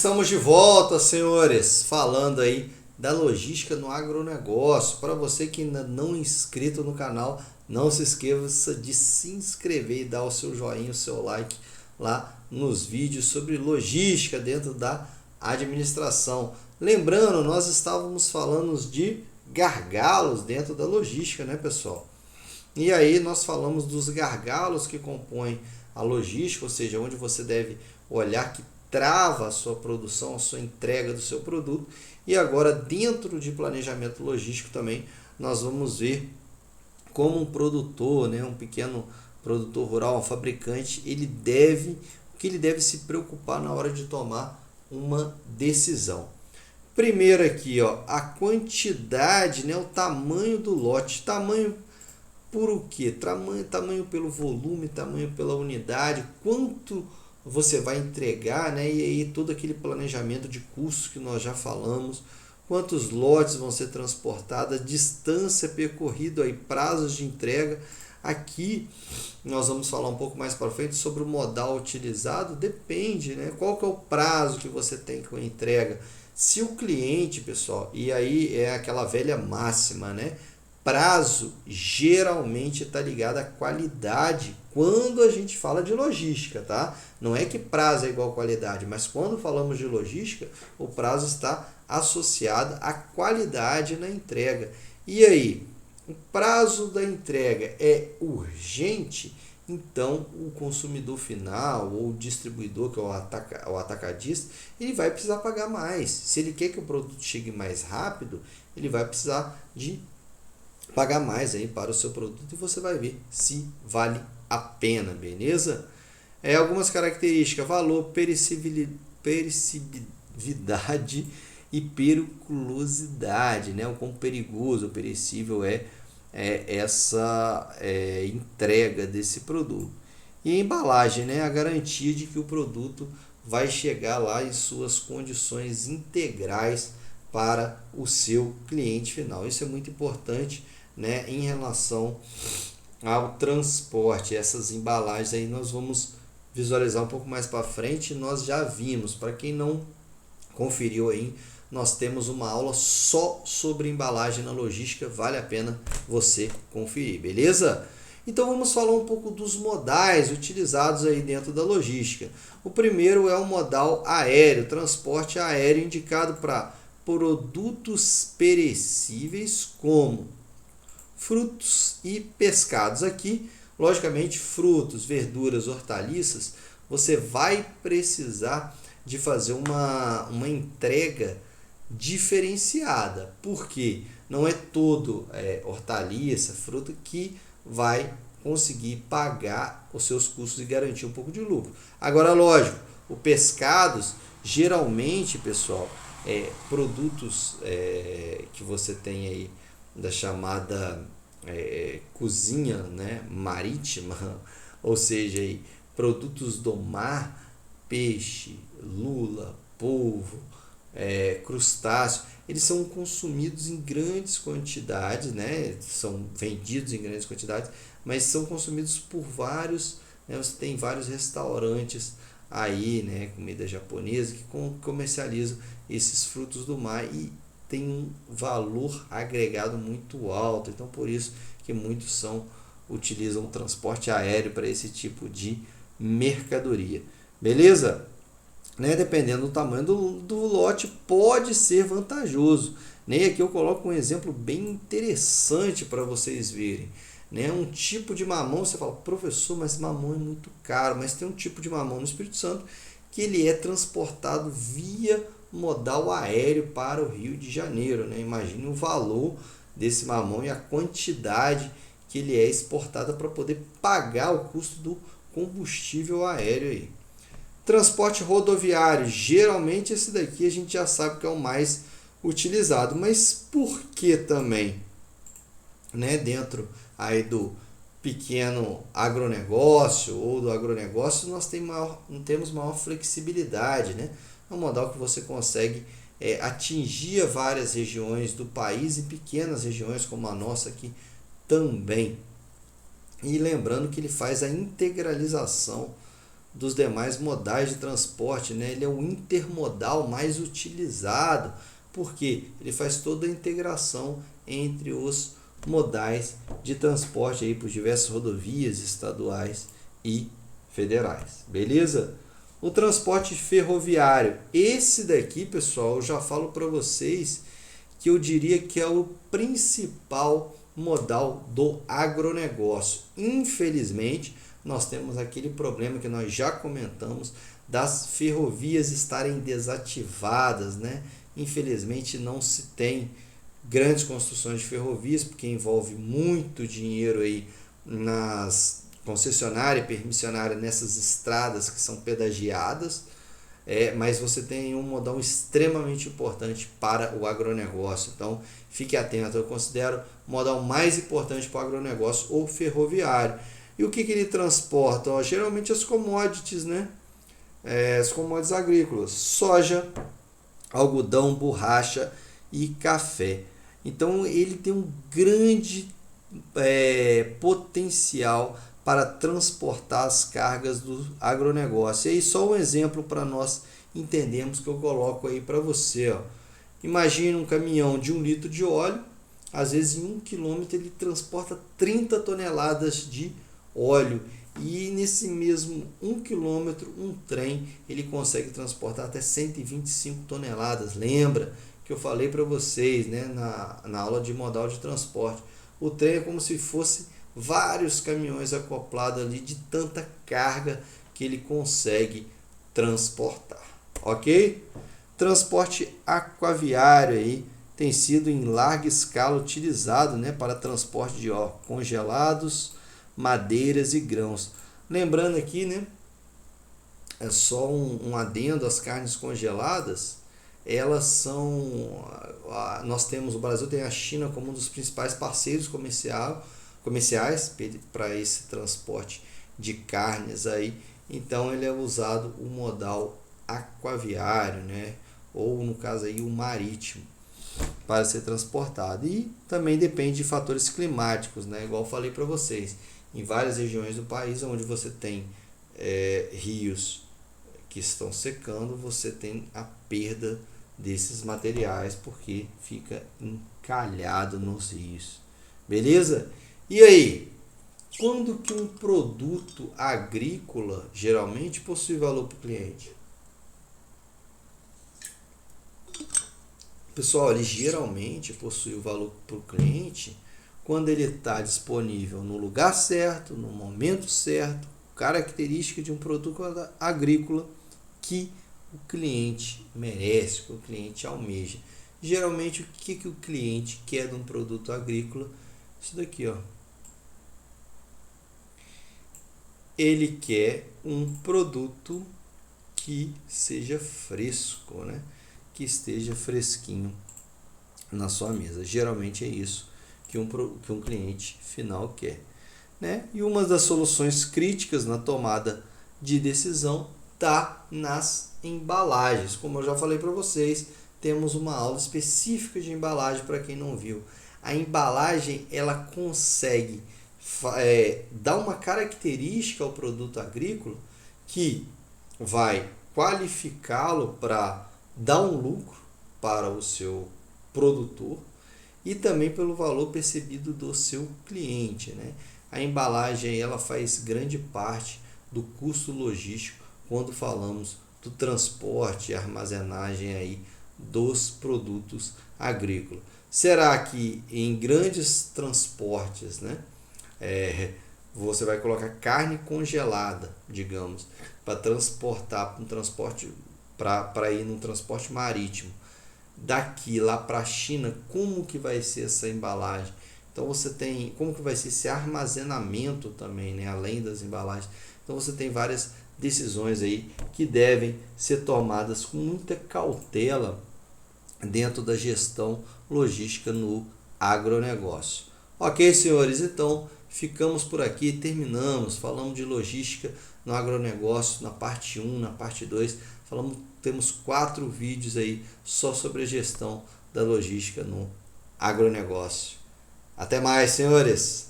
Estamos de volta, senhores, falando aí da logística no agronegócio. Para você que ainda não é inscrito no canal, não se esqueça de se inscrever e dar o seu joinha, o seu like lá nos vídeos sobre logística dentro da administração. Lembrando, nós estávamos falando de gargalos dentro da logística, né, pessoal? E aí nós falamos dos gargalos que compõem a logística, ou seja, onde você deve olhar que trava a sua produção, a sua entrega do seu produto. E agora, dentro de planejamento logístico também, nós vamos ver como um produtor, né, um pequeno produtor rural, um fabricante, o que ele deve se preocupar na hora de tomar uma decisão. Primeiro aqui, ó, a quantidade, né, o tamanho do lote. Tamanho por o quê? Tamanho pelo volume, tamanho pela unidade, quanto você vai entregar, né? E aí todo aquele planejamento de custos que nós já falamos, quantos lotes vão ser transportados, distância percorrida, aí, prazos de entrega. Aqui nós vamos falar um pouco mais para frente sobre o modal utilizado, depende, né? Qual que é o prazo que você tem com a entrega. Se o cliente, pessoal, e aí é aquela velha máxima, né? Prazo geralmente está ligado à qualidade quando a gente fala de logística, tá? Não é que prazo é igual qualidade, mas quando falamos de logística, o prazo está associado à qualidade na entrega. E aí, o prazo da entrega é urgente, então o consumidor final ou o distribuidor, que é o atacadista, ele vai precisar pagar mais. Se ele quer que o produto chegue mais rápido, ele vai precisar de pagar mais aí para o seu produto e você vai ver se vale a pena, beleza? Algumas características: valor, perecibilidade e periculosidade, né? O quão perigoso ou perecível é essa entrega desse produto. E a embalagem, né? A garantia de que o produto vai chegar lá em suas condições integrais para o seu cliente final. Isso é muito importante, né, em relação ao transporte. Essas embalagens aí nós vamos visualizar um pouco mais para frente. Nós já vimos, para quem não conferiu aí, nós temos uma aula só sobre embalagem na logística, vale a pena você conferir, beleza? Então vamos falar um pouco dos modais utilizados aí dentro da logística. O primeiro é o modal aéreo, transporte aéreo, indicado para produtos perecíveis como frutos e pescados. Aqui, logicamente, frutos, verduras, hortaliças, você vai precisar de fazer uma entrega diferenciada, porque não é todo hortaliça, fruta que vai conseguir pagar os seus custos e garantir um pouco de lucro. Agora, lógico, o pescados, geralmente, pessoal, produtos que você tem aí da chamada cozinha, né, marítima, ou seja, aí, produtos do mar, peixe, lula, polvo, crustáceo, eles são consumidos em grandes quantidades, né, são vendidos em grandes quantidades, mas são consumidos por vários, né, você tem vários restaurantes aí, né, comida japonesa, que comercializam esses frutos do mar e tem um valor agregado muito alto. Então, por isso que muitos utilizam o transporte aéreo para esse tipo de mercadoria. Beleza? Né? Dependendo do tamanho do lote, pode ser vantajoso. Né? Aqui eu coloco um exemplo bem interessante para vocês verem. Né? Um tipo de mamão, você fala, professor, mas mamão é muito caro. Mas tem um tipo de mamão no Espírito Santo que ele é transportado via modal aéreo para o Rio de Janeiro, né? Imagine o valor desse mamão e a quantidade que ele é exportado para poder pagar o custo do combustível aéreo aí. Transporte rodoviário, geralmente esse daqui a gente já sabe que é o mais utilizado, mas por que também, né, dentro aí do pequeno agronegócio ou do agronegócio nós temos maior flexibilidade, né? É um modal que você consegue atingir várias regiões do país e pequenas regiões como a nossa aqui também. E lembrando que ele faz a integralização dos demais modais de transporte, né? Ele é o intermodal mais utilizado, porque ele faz toda a integração entre os modais de transporte aí por diversas rodovias estaduais e federais, beleza? O transporte ferroviário, esse daqui, pessoal, eu já falo para vocês que eu diria que é o principal modal do agronegócio. Infelizmente, nós temos aquele problema que nós já comentamos das ferrovias estarem desativadas, né? Infelizmente não se tem grandes construções de ferrovias, porque envolve muito dinheiro aí nas concessionárias e permissionárias nessas estradas que são pedagiadas, mas você tem um modal extremamente importante para o agronegócio. Então, fique atento, eu considero o modal mais importante para o agronegócio o ferroviário. E o que ele transporta? Geralmente as commodities, né? As commodities agrícolas, soja, algodão, borracha e café. Então ele tem um grande potencial para transportar as cargas do agronegócio. E aí só um exemplo para nós entendermos que eu coloco aí para você. Imagine um caminhão de 1 litro de óleo, às vezes em 1 quilômetro ele transporta 30 toneladas de óleo. E nesse mesmo 1 quilômetro, um trem, ele consegue transportar até 125 toneladas. Lembra que eu falei para vocês, né, na aula de modal de transporte. O trem é como se fosse vários caminhões acoplados ali de tanta carga que ele consegue transportar. Ok? Transporte aquaviário aí tem sido em larga escala utilizado, né, para transporte de congelados, madeiras e grãos. Lembrando aqui, né, é só um adendo, as carnes congeladas, elas são, nós temos, o Brasil tem a China como um dos principais parceiros comerciais para esse transporte de carnes aí. Então ele é usado o modal aquaviário, né, ou no caso aí o marítimo, para ser transportado. E também depende de fatores climáticos, né, igual eu falei para vocês. Em várias regiões do país onde você tem rios que estão secando, você tem a perda desses materiais porque fica encalhado nos rios. Beleza? E aí, quando que um produto agrícola geralmente possui valor para o cliente? Pessoal, ele geralmente possui o valor para o cliente quando ele está disponível no lugar certo, no momento certo, característica de um produto agrícola que o cliente merece, que o cliente almeja. Geralmente, o que o cliente quer de um produto agrícola? Isso daqui, ó. Ele quer um produto que seja fresco, né? Que esteja fresquinho na sua mesa. Geralmente é isso que um cliente final quer, né? E uma das soluções críticas na tomada de decisão está nas embalagens. Como eu já falei para vocês, temos uma aula específica de embalagem para quem não viu. A embalagem ela consegue dar uma característica ao produto agrícola que vai qualificá-lo para dar um lucro para o seu produtor e também pelo valor percebido do seu cliente, né? A embalagem ela faz grande parte do custo logístico quando falamos do transporte e armazenagem aí dos produtos agrícolas. Será que em grandes transportes, né, você vai colocar carne congelada, digamos, para transportar para ir num transporte marítimo daqui lá para a China? Como que vai ser essa embalagem? Então você tem como que vai ser esse armazenamento também, né, além das embalagens. Então você tem várias decisões aí que devem ser tomadas com muita cautela dentro da gestão logística no agronegócio. Ok, senhores, então ficamos por aqui, terminamos, falamos de logística no agronegócio na parte 1, na parte 2, temos 4 vídeos aí só sobre a gestão da logística no agronegócio. Até mais, senhores!